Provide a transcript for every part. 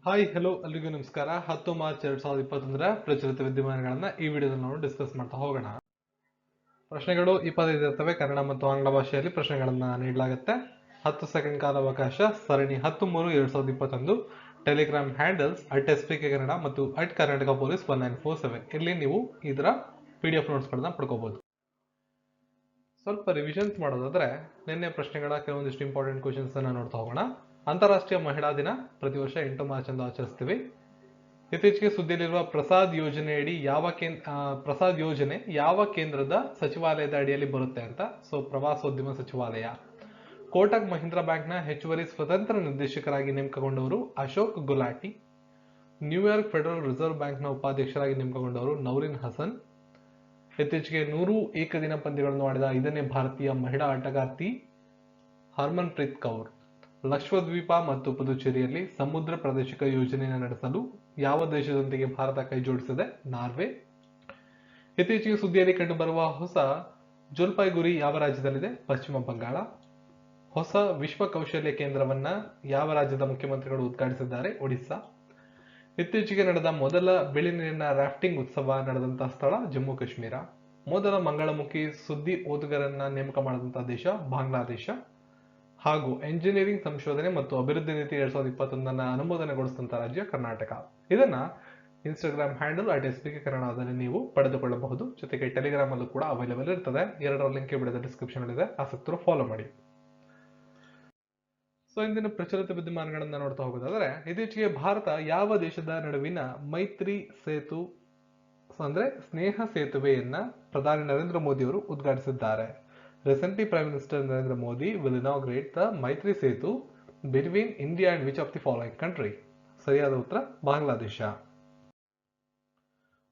Hi hello ಎಲ್ರಿಗೂ ನಮಸ್ಕಾರ. 10 March 2021 ಪ್ರಚಲಿತ ವಿದ್ಯಮಾನಗಳನ್ನ ಈ ವಿಡಿಯೋದಲ್ಲಿ ನಾವು ಡಿಸ್ಕಸ್ ಮಾಡ್ತಾ ಹೋಗೋಣ. ಪ್ರಶ್ನೆಗಳು 25 ಇರ್ತವೆ. ಕನ್ನಡ ಮತ್ತು ಆಂಗ್ಲ ಭಾಷೆಯಲ್ಲಿ ಪ್ರಶ್ನೆಗಳನ್ನ ನೀಡಲಾಗುತ್ತೆ. 10 ಸೆಕೆಂಡ್ ಕಾಲಾವಕಾಶ. ಸರಣಿ 13-2021. ಟೆಲಿಗ್ರಾಮ್ ಹ್ಯಾಂಡಲ್ಸ್ @spk ಕನ್ನಡ ಮತ್ತು @ಕರ್ನಾಟಕ ಪೊಲೀಸ್ 1947. ಇಲ್ಲಿ ನೀವು ಇದರ PDF ನೋಟ್ಸ್ಗಳನ್ನ ಪಡ್ಕೋಬಹುದು. ಸ್ವಲ್ಪ ರಿವಿಷನ್ಸ್ ಮಾಡೋದಾದ್ರೆ ನಿನ್ನೆ ಪ್ರಶ್ನೆಗಳ ಕೆಲವೊಂದಿಷ್ಟು ಇಂಪಾರ್ಟೆಂಟ್ ಕ್ವಶನ್ಸ್ ಅನ್ನ ನೋಡ್ತಾ ಹೋಗೋಣ. ಅಂತಾರಾಷ್ಟ್ರೀಯ ಮಹಿಳಾ ದಿನ ಪ್ರತಿ ವರ್ಷ 8 ಮಾರ್ಚ್ ಎಂದು ಆಚರಿಸ್ತೀವಿ. ಇತ್ತೀಚೆಗೆ ಸುದ್ದಿಯಲ್ಲಿರುವ ಪ್ರಸಾದ್ ಯೋಜನೆಯಡಿ ಪ್ರಸಾದ್ ಯೋಜನೆ ಯಾವ ಕೇಂದ್ರದ ಸಚಿವಾಲಯದ ಅಡಿಯಲ್ಲಿ ಬರುತ್ತೆ ಅಂತ. ಪ್ರವಾಸೋದ್ಯಮ ಸಚಿವಾಲಯ. ಕೋಟಕ್ ಮಹೀಂದ್ರಾ ಬ್ಯಾಂಕ್ನ ಹೆಚ್ಚುವರಿ ಸ್ವತಂತ್ರ ನಿರ್ದೇಶಕರಾಗಿ ನೇಮಕಗೊಂಡವರು Ashok Gulati. New York Federal Reserve ಬ್ಯಾಂಕ್ನ ಉಪಾಧ್ಯಕ್ಷರಾಗಿ ನೇಮಕಗೊಂಡವರು ನೌರಿನ್ ಹಸನ್. ಇತ್ತೀಚೆಗೆ 100 ಏಕದಿನ ಪಂದ್ಯಗಳನ್ನು ಆಡಿದ 5ನೇ ಭಾರತೀಯ ಮಹಿಳಾ ಆಟಗಾರ್ತಿ ಹರ್ಮನ್ ಪ್ರೀತ್ ಕೌರ್. ಲಕ್ಷದ್ವೀಪ ಮತ್ತು ಪುದುಚೇರಿಯಲ್ಲಿ ಸಮುದ್ರ ಪ್ರಾದೇಶಿಕ ಯೋಜನೆಯನ್ನು ನಡೆಸಲು ಯಾವ ದೇಶದೊಂದಿಗೆ ಭಾರತ ಕೈಜೋಡಿಸಿದೆ? ನಾರ್ವೆ. ಇತ್ತೀಚೆಗೆ ಸುದ್ದಿಯಲ್ಲಿ ಕಂಡುಬರುವ ಹೊಸ ಜಲ್ಪೈಗುರಿ ಯಾವ ರಾಜ್ಯದಲ್ಲಿದೆ? ಪಶ್ಚಿಮ ಬಂಗಾಳ. ಹೊಸ ವಿಶ್ವ ಕೌಶಲ್ಯ ಕೇಂದ್ರವನ್ನ ಯಾವ ರಾಜ್ಯದ ಮುಖ್ಯಮಂತ್ರಿಗಳು ಉದ್ಘಾಟಿಸಿದ್ದಾರೆ? ಒಡಿಸ್ಸಾ. ಇತ್ತೀಚೆಗೆ ನಡೆದ ಮೊದಲ ಬಿಳಿ ನೀರಿನ ರಾಫ್ಟಿಂಗ್ ಉತ್ಸವ ನಡೆದಂತಹ ಸ್ಥಳ ಜಮ್ಮು ಕಾಶ್ಮೀರ. ಮೊದಲ ಮಂಗಳಮುಖಿ ಸುದ್ದಿ ಓದುಗರನ್ನ ನೇಮಕ ಮಾಡಿದಂತಹ ದೇಶ ಬಾಂಗ್ಲಾದೇಶ. ಹಾಗೂ ಎಂಜಿನಿಯರಿಂಗ್ ಸಂಶೋಧನೆ ಮತ್ತು ಅಭಿವೃದ್ಧಿ ನೀತಿ 2021 ಅನುಮೋದನೆಗೊಳಿಸಿದಂತಹ ರಾಜ್ಯ ಕರ್ನಾಟಕ. ಇದನ್ನ ಇನ್ಸ್ಟಾಗ್ರಾಮ್ ಹ್ಯಾಂಡಲ್ @spk ಕನ್ನಡದಲ್ಲಿ ನೀವು ಪಡೆದುಕೊಳ್ಳಬಹುದು. ಜೊತೆಗೆ ಟೆಲಿಗ್ರಾಮ್ ಅಲ್ಲೂ ಕೂಡ ಅವೈಲೇಬಲ್ ಇರ್ತದೆ. ಎರಡರ ಲಿಂಕ್ ವಿಡಿಯೋದ ಡಿಸ್ಕ್ರಿಪ್ಷನ್ ಇದೆ. ಆಸಕ್ತರು ಫಾಲೋ ಮಾಡಿ. ಇಂದಿನ ಪ್ರಚಲಿತ ವಿದ್ಯಮಾನಗಳನ್ನ ನೋಡ್ತಾ ಹೋಗೋದಾದ್ರೆ, ಇತ್ತೀಚೆಗೆ ಭಾರತ ಯಾವ ದೇಶದ ನಡುವಿನ ಮೈತ್ರಿ ಸೇತು ಅಂದ್ರೆ ಸ್ನೇಹ ಸೇತುವೆಯನ್ನ ಪ್ರಧಾನಿ ನರೇಂದ್ರ ಮೋದಿ ಅವರು ಉದ್ಘಾಟಿಸಿದ್ದಾರೆ? Recently, Prime Minister Narendra Modi will inaugurate the Maitri Setu between India and which of the following country? ಸರಿಯಾದ ಉತ್ತರ ಬಾಂಗ್ಲಾದೇಶ.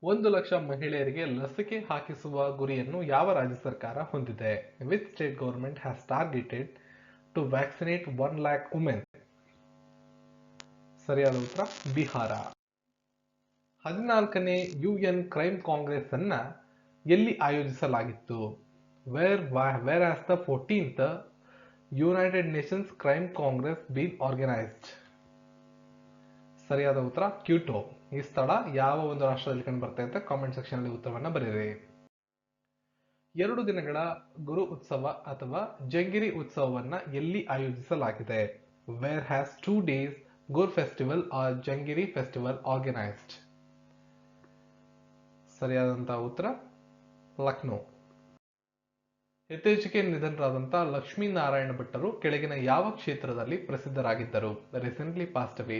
1 ಲಕ್ಷ ಮಹಿಳೆಯರಿಗೆ ಲಸಿಕೆ ಹಾಕಿಸುವ ಗುರಿಯನ್ನು ಯಾವ ರಾಜ್ಯ ಸರ್ಕಾರ ಹೊಂದಿದೆ? Which state government has targeted to vaccinate 1 lakh women? ಸರಿಯಾದ ಉತ್ತರ ಬಿಹಾರ. 14ನೇ UN ಕ್ರೈಮ್ ಕಾಂಗ್ರೆಸ್ ಅನ್ನ ಎಲ್ಲಿ ಆಯೋಜಿಸಲಾಗಿತ್ತು? Where has the 14th United Nations Crime Congress been organized? ಸರಿಯಾದ ಉತ್ತರ ಕ್ಯೂಟೋ. ಈ ಸ್ಥಳ ಯಾವ ಒಂದು ರಾಷ್ಟ್ರದಲ್ಲಿ ಕಂಡು ಬರುತ್ತೆ ಅಂತ ಕಾಮೆಂಟ್ ಸೆಕ್ಷನ್ ಅಲ್ಲಿ ಉತ್ತರವನ್ನ ಬರೆಯಿರಿ. 2 ದಿನಗಳ ಗುರು ಉತ್ಸವ ಅಥವಾ ಜಂಗಿರಿ ಉತ್ಸವವನ್ನ ಎಲ್ಲಿ ಆಯೋಜಿಸಲಾಗಿದೆ? Where has 2 days Gur festival or Jangiri festival organized? ಸರಿಯಾದಂತಹ ಉತ್ತರ ಲಕ್ನೋ. ಇತ್ತೀಚೆಗೆ ನಿಧನರಾದಂತಹ ಲಕ್ಷ್ಮೀನಾರಾಯಣ ಭಟ್ಟರು ಕೆಳಗಿನ ಯಾವ ಕ್ಷೇತ್ರದಲ್ಲಿ ಪ್ರಸಿದ್ಧರಾಗಿದ್ದರು? Recently passed away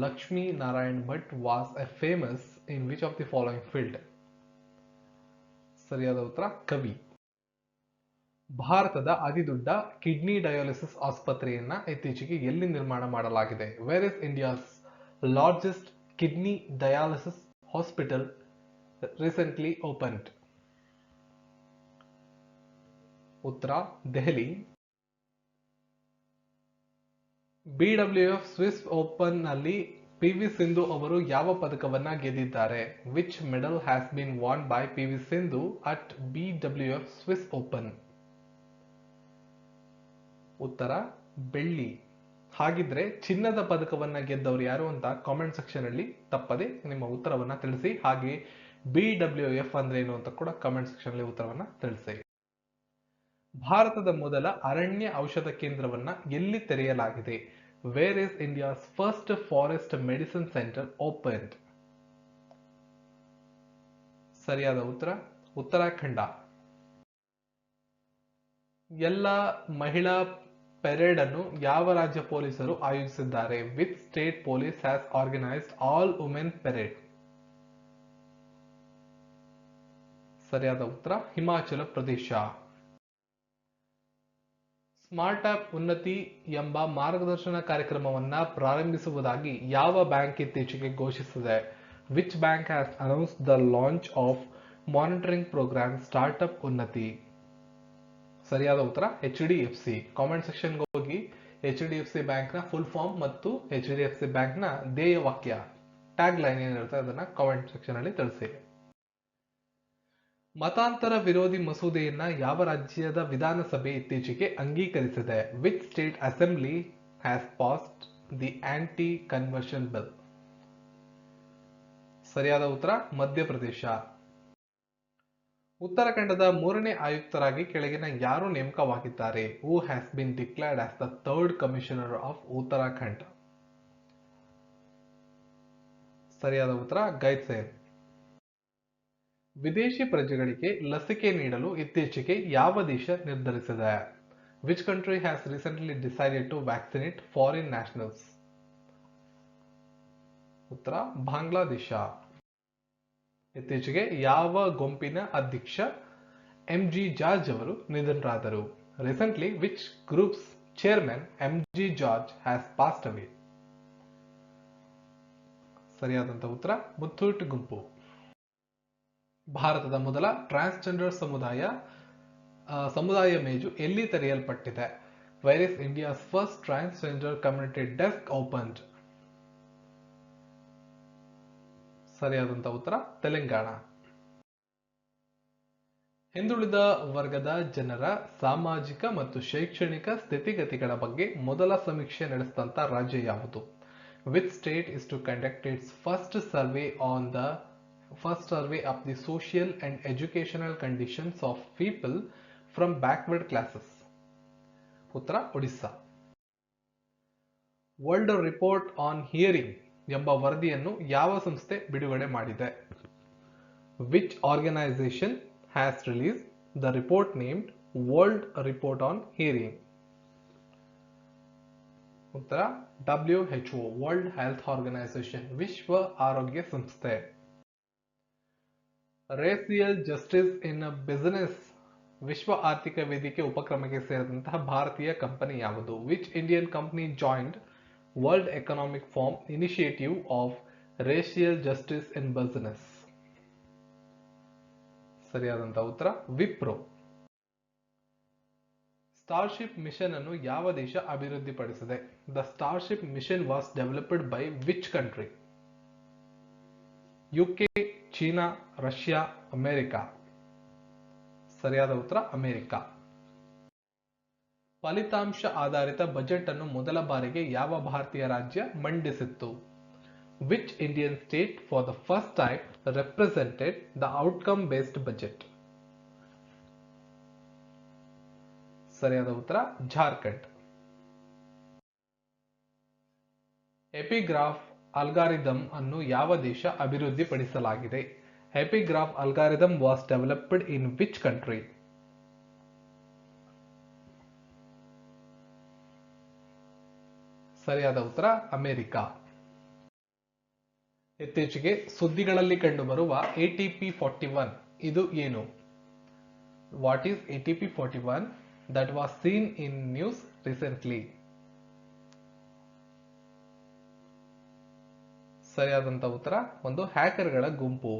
Lakshmi Narayan Bhatt was a famous in which of the following field? ಸರಿಯಾದ ಉತ್ತರ ಕವಿ. ಭಾರತದ ಅತಿದೊಡ್ಡ ಕಿಡ್ನಿ ಡಯಾಲಿಸಿಸ್ ಆಸ್ಪತ್ರೆಯನ್ನ ಇತ್ತೀಚೆಗೆ ಎಲ್ಲಿ ನಿರ್ಮಾಣ ಮಾಡಲಾಗಿದೆ? Where is India's largest kidney dialysis hospital recently opened? ಉತ್ತರ ದೆಹಲಿ. BWF ಸ್ವಿಸ್ ಓಪನ್ ನಲ್ಲಿ PV ಸಿಂಧು ಅವರು ಯಾವ ಪದಕವನ್ನ ಗೆದ್ದಿದ್ದಾರೆ? Which medal has been won by PV Sindhu at BWF Swiss open? ಉತ್ತರ ಬೆಳ್ಳಿ. ಹಾಗಿದ್ರೆ ಚಿನ್ನದ ಪದಕವನ್ನ ಗೆದ್ದವರು ಯಾರು ಅಂತ ಕಾಮೆಂಟ್ ಸೆಕ್ಷನ್ ಅಲ್ಲಿ ತಪ್ಪದೆ ನಿಮ್ಮ ಉತ್ತರವನ್ನ ತಿಳಿಸಿ. ಹಾಗೆ BWF ಅಂದ್ರೆ ಏನು ಅಂತ ಕೂಡ ಕಾಮೆಂಟ್ ಸೆಕ್ಷನ್ ಅಲ್ಲಿ ಉತ್ತರವನ್ನ ತಿಳಿಸಿ. ಭಾರತದ ಮೊದಲ ಅರಣ್ಯ ಔಷಧ ಕೇಂದ್ರವನ್ನ ಎಲ್ಲಿ ತೆರೆಯಲಾಗಿದೆ? Where is India's first forest medicine center opened? ಸರಿಯಾದ ಉತ್ತರ ಉತ್ತರಾಖಂಡ. ಎಲ್ಲ ಮಹಿಳಾ ಪೆರೇಡ್ ಅನ್ನು ಯಾವ ರಾಜ್ಯ ಪೊಲೀಸರು ಆಯೋಜಿಸಿದ್ದಾರೆ? Which state police has organized all women parade? ಸರಿಯಾದ ಉತ್ತರ ಹಿಮಾಚಲ ಪ್ರದೇಶ. ಸ್ಮಾರ್ಟ್ ಆಪ್ ಉನ್ನತಿ ಎಂಬ ಮಾರ್ಗದರ್ಶನ ಕಾರ್ಯಕ್ರಮವನ್ನ ಪ್ರಾರಂಭಿಸುವುದಾಗಿ ಯಾವ ಬ್ಯಾಂಕ್ ಇತ್ತೀಚೆಗೆ ಘೋಷಿಸಿದೆ? Which bank has announced the launch of monitoring program startup ಉನ್ನತಿ? ಸರಿಯಾದ ಉತ್ತರ HDFC. ಕಾಮೆಂಟ್ ಸೆಕ್ಷನ್ಗೆ ಹೋಗಿ HDFC ಬ್ಯಾಂಕ್ನ ಫುಲ್ ಫಾರ್ಮ್ ಮತ್ತು HDFC ಬ್ಯಾಂಕ್ನ ಧ್ಯೇಯ ವಾಕ್ಯ ಟ್ಯಾಗ್ ಲೈನ್ ಏನಿರುತ್ತೆ ಅದನ್ನ ಕಾಮೆಂಟ್ ಸೆಕ್ಷನ್ ಅಲ್ಲಿ ತಿಳಿಸಿ. ಮತಾಂತರ ವಿರೋಧಿ ಮಸೂದೆಯನ್ನ ಯಾವ ರಾಜ್ಯದ ವಿಧಾನಸಭೆ ಇತ್ತೀಚೆಗೆ ಅಂಗೀಕರಿಸಿದೆ? Which state assembly has passed the anti conversion bill? ಸರಿಯಾದ ಉತ್ತರ ಮಧ್ಯಪ್ರದೇಶ. ಉತ್ತರಾಖಂಡದ 3ನೇ ಆಯುಕ್ತರಾಗಿ ಕೆಳಗಿನ ಯಾರು ನೇಮಕವಾಗಿದ್ದಾರೆ? Who has been declared as the 3rd commissioner of Uttarakhand? ಸರಿಯಾದ ಉತ್ತರ ಗೈದ್ ಸೇನ್. ವಿದೇಶಿ ಪ್ರಜೆಗಳಿಗೆ ಲಸಿಕೆ ನೀಡಲು ಇತ್ತೀಚೆಗೆ ಯಾವ ದೇಶ ನಿರ್ಧರಿಸಿದೆ? Which country has recently decided to vaccinate foreign nationals? ಉತ್ತರ ಬಾಂಗ್ಲಾದೇಶ. ಇತ್ತೀಚೆಗೆ ಯಾವ ಗುಂಪಿನ ಅಧ್ಯಕ್ಷ MG ಜಾರ್ಜ್ ಅವರು ನಿಧನರಾದರು? Recently which groups chairman MG George has passed ಅವೇ? ಸರಿಯಾದಂತಹ ಉತ್ತರ ಮುತ್ತೂಟ್ ಗುಂಪು. ಭಾರತದ ಮೊದಲ ಟ್ರಾನ್ಸ್ಜೆಂಡರ್ ಸಮುದಾಯ ಮೇಜು ಎಲ್ಲಿ ತೆರೆಯಲ್ಪಟ್ಟಿದೆ? Where is India's first transgender community desk opened? ಸರಿಯಾದಂತಹ ಉತ್ತರ ತೆಲಂಗಾಣ. ಹಿಂದುಳಿದ ವರ್ಗದ ಜನರ ಸಾಮಾಜಿಕ ಮತ್ತು ಶೈಕ್ಷಣಿಕ ಸ್ಥಿತಿಗತಿಗಳ ಬಗ್ಗೆ ಮೊದಲ ಸಮೀಕ್ಷೆ ನಡೆಸಿದಂತ ರಾಜ್ಯ ಯಾವುದು? Which state is to conduct its first survey of the social and educational conditions of people from backward classes? ಉತ್ತರ Odisha. World report on hearing ಎಂಬ ವರದಿಯನ್ನು ಯಾವ ಸಂಸ್ಥೆ ಬಿಡುಗಡೆ ಮಾಡಿದೆ? Which organisation has release the report named world report on hearing? ಉತ್ತರ WHO, world health organisation, ವಿಶ್ವ ಆರೋಗ್ಯ ಸಂಸ್ಥೆ. ರೇಸಿಯಲ್ ಜಸ್ಟಿಸ್ ಇನ್ ಬಿಸಿನೆಸ್ ವಿಶ್ವ ಆರ್ಥಿಕ ವೇದಿಕೆ ಉಪಕ್ರಮಕ್ಕೆ ಸೇರಿದಂತಹ ಭಾರತೀಯ ಕಂಪನಿ ಯಾವುದು? Which Indian company joined World Economic Forum initiative of racial justice in business? ಸರಿಯಾದಂತಹ ಉತ್ತರ ವಿಪ್ರೋ. ಸ್ಟಾರ್ಶಿಪ್ ಮಿಷನ್ ಅನ್ನು ಯಾವ ದೇಶ ಅಭಿವೃದ್ಧಿಪಡಿಸಿದೆ? The starship mission was developed by which country? UK, ಚೀನಾ, ರಷ್ಯಾ, ಅಮೆರಿಕ? ಸರಿಯಾದ ಉತ್ತರ ಅಮೆರಿಕ. ಫಲಿತಾಂಶ ಆಧಾರಿತ ಬಜೆಟ್ ಅನ್ನು ಮೊದಲ ಬಾರಿಗೆ ಯಾವ ಭಾರತೀಯ ರಾಜ್ಯ ಮಂಡಿಸಿತ್ತು? Which Indian state for the first time represented the outcome based budget? ಸರಿಯಾದ ಉತ್ತರ ಜಾರ್ಖಂಡ್. ಎಪಿಗ್ರಾಫ್ ಅಲ್ಗಾರಿದಮ್ ಅನ್ನು ಯಾವ ದೇಶ ಅಭಿವೃದ್ಧಿಪಡಿಸಲಾಗಿದೆ? Epigraph algorithm was developed in which country? ಸರಿಯಾದ ಉತ್ತರ ಅಮೆರಿಕ. ಇತ್ತೀಚೆಗೆ ಸುದ್ದಿಗಳಲ್ಲಿ ಕಂಡುಬರುವ ATP 41 ಇದು ಏನು? What is ATP 41 that was seen in news recently? ಸರಿಯಾದಂತ ಉತ್ತರ ಒಂದು ಹ್ಯಾಕರ್ಗಳ ಗುಂಪು.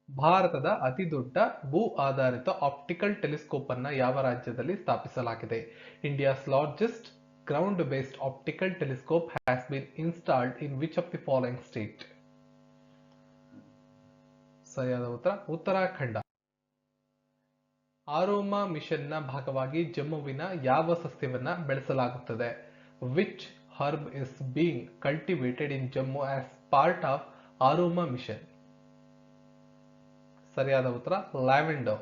ಭಾರತದ ಅತಿ ದೊಡ್ಡ ಭೂ ಆಧಾರಿತ ಆಪ್ಟಿಕಲ್ ಟೆಲಿಸ್ಕೋಪ್ ಅನ್ನ ಯಾವ ರಾಜ್ಯದಲ್ಲಿ ಸ್ಥಾಪಿಸಲಾಗಿದೆ? India's largest ground based optical telescope has been installed in which of the following state? ಸರಿಯಾದ ಉತ್ತರ ಉತ್ತರಾಖಂಡ. ಆರೋಮಾ ಮಿಷನ್ನ ಭಾಗವಾಗಿ ಜಮ್ಮುವಿನ ಯಾವ ಸಸ್ಯವನ್ನ ಬೆಳೆಸಲಾಗುತ್ತದೆ? Which herb is being cultivated in Jammu as part of Aroma mission? ಸರಿಯಾದ ಉತ್ತರ ಲ್ಯಾವೆಂಡರ್.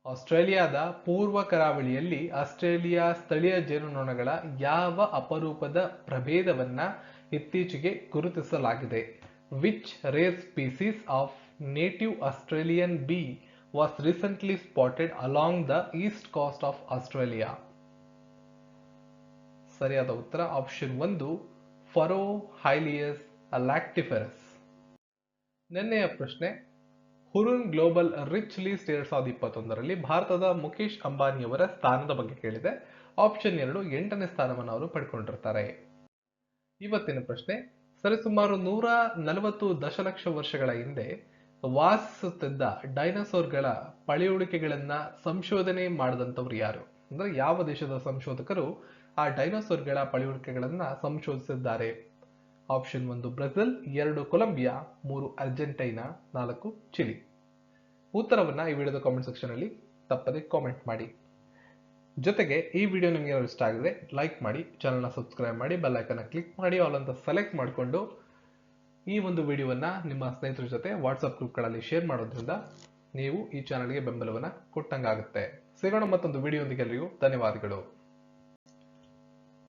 ಆಸ್ಟ್ರೇಲಿಯಾದ ಪೂರ್ವ ಕರಾವಳಿಯಲ್ಲಿ ಆಸ್ಟ್ರೇಲಿಯಾ ಸ್ಥಳೀಯ ಜೇನುನೊಣಗಳ ಯಾವ ಅಪರೂಪದ ಪ್ರಭೇದವನ್ನ ಇತ್ತೀಚೆಗೆ ಗುರುತಿಸಲಾಗಿದೆ? Which rare species of native Australian bee was recently spotted along the east coast of Australia? ಸರಿಯಾದ ಉತ್ತರ ಆಪ್ಷನ್ 1 ಫರೋಹೈಲಿಯಸ್ ಲ್ಯಾಕ್ಟಿಫೆರಸ್. ನಿನ್ನೆಯ ಪ್ರಶ್ನೆ, ಹುರುನ್ ಗ್ಲೋಬಲ್ ರಿಚ್ ಲಿಸ್ಟ್ 2021ರಲ್ಲಿ ಭಾರತದ ಮುಖೇಶ್ ಅಂಬಾನಿಯವರ ಸ್ಥಾನದ ಬಗ್ಗೆ ಕೇಳಿದೆ. ಆಪ್ಷನ್ 2 8ನೇ ಸ್ಥಾನವನ್ನು ಅವರು ಪಡ್ಕೊಂಡಿರ್ತಾರೆ. ಇವತ್ತಿನ ಪ್ರಶ್ನೆ, ಸರಿಸುಮಾರು 140 ದಶಲಕ್ಷ ವರ್ಷಗಳ ಹಿಂದೆ ವಾಸಿಸುತ್ತಿದ್ದ ಡೈನೋಸಾರ್ಗಳ ಪಳೆಯುಳಿಕೆಗಳನ್ನ ಸಂಶೋಧನೆ ಮಾಡಿದಂಥವ್ರು ಯಾರು? ಅಂದ್ರೆ ಯಾವ ದೇಶದ ಸಂಶೋಧಕರು ಆ ಡೈನೋಸಾರ್ಗಳ ಪಳೆಯುಳಿಕೆಗಳನ್ನ ಸಂಶೋಧಿಸಿದ್ದಾರೆ? Option 1 Brazil, 2 Colombia, 3 Argentina, 4 Chile. ಉತ್ತರವನ್ನ ಈ ವಿಡಿಯೋದ ಕಾಮೆಂಟ್ ಸೆಕ್ಷನ್ ಅಲ್ಲಿ ತಪ್ಪದೆ ಕಾಮೆಂಟ್ ಮಾಡಿ. ಜೊತೆಗೆ ಈ ವಿಡಿಯೋ ನಿಮಗೆ ಏನಾದ್ರು ಇಷ್ಟ ಆಗಿದ್ರೆ ಲೈಕ್ ಮಾಡಿ, ಚಾನಲ್ನ ಸಬ್ಸ್ಕ್ರೈಬ್ ಮಾಡಿ, ಬೆಲ್ ಐಕನ್ನ ಕ್ಲಿಕ್ ಮಾಡಿ ಆಲ್ ಅಂತ ಸೆಲೆಕ್ಟ್ ಮಾಡಿಕೊಂಡು ಈ ಒಂದು ವಿಡಿಯೋವನ್ನ ನಿಮ್ಮ ಸ್ನೇಹಿತರ ಜೊತೆ ವಾಟ್ಸಪ್ ಗ್ರೂಪ್ಗಳಲ್ಲಿ ಶೇರ್ ಮಾಡೋದ್ರಿಂದ ನೀವು ಈ ಚಾನಲ್ಗೆ ಬೆಂಬಲವನ್ನು ಕೊಟ್ಟಂಗಾಗುತ್ತೆ. ಸಿಗೋಣ ಮತ್ತೊಂದು ವಿಡಿಯೋ ಒಂದಿಗೆ. ಎಲ್ರಿಗೂ ಧನ್ಯವಾದಗಳು.